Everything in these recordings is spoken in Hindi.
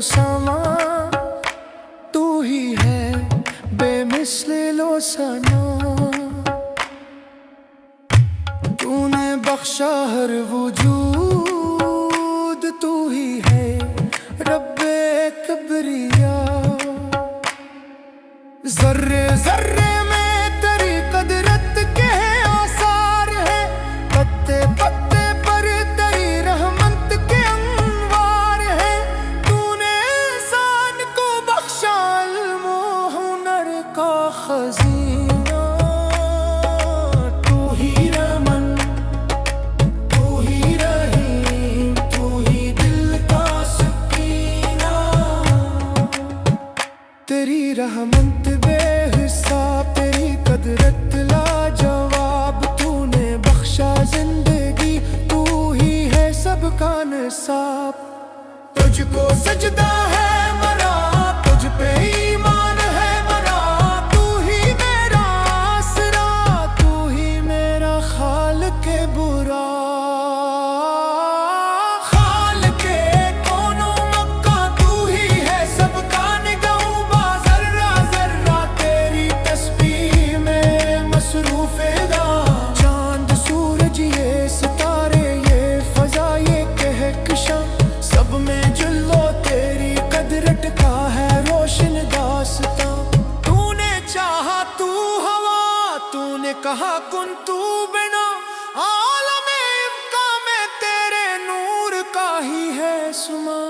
समा, तू ही है बेमिसले लो सना। तूने बख्शा हर वजूद, तू ही है रब्बे किबरिया। जर्रे जर्रे में तेरी कुदरत के आसार है, पत्ते पत्ते पर तेरी रहमत के अंवार है। तूने इंसान को बख्शा इल्म व हुनर का खजीना। तू ही रहमन, तू ही रहीम, तू ही दिल का सकीना। तेरी रहमत बेहिसाब, तेरी कुदरत लाजवाब। तूने बख्शा जिंदगी, तू ही है सबका निसाब। तुझको सजदा है मरा, तुझ पे ईमान है मरा। तू ही मेरा आसरा, तू ही मेरा खालिक बुरा। खालिके कौनो मक्का, तू ही है सबका निगहबा। जर्रा जर्रा तेरी तस्बीह में मसरूफेदा। चांद सूरज ये सितारे ये फजा ये कहकशां, सब में जुल्लो तेरी कुदरत का है रोशन दास्तां। तूने चाहा तू हवा, तूने कहा कुन तू बिना। आलमे इब्का में तेरे नूर का ही है सुमा।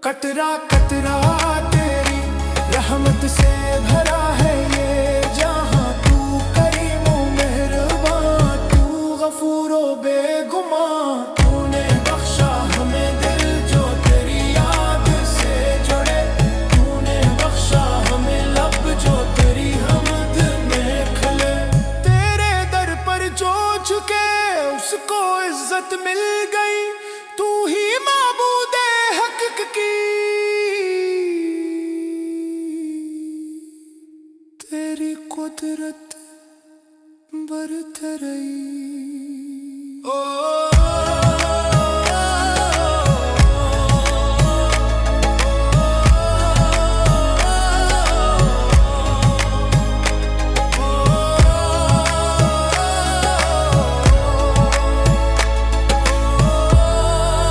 कतरा कतरा तेरी रहमत से भरा है ये जहां। तू करीमो मेहरबान, तू गफूरो बेगुमां। तूने बख्शा हमें दिल जो तेरी याद से जुड़े। तूने बख्शा हमें लब जो तेरी हमद में खिले। तेरे दर पर जो झुके उसको इज्जत मिल गई। तू ही माबूदे हक की, तेरी कुदरत बरतरई। ओ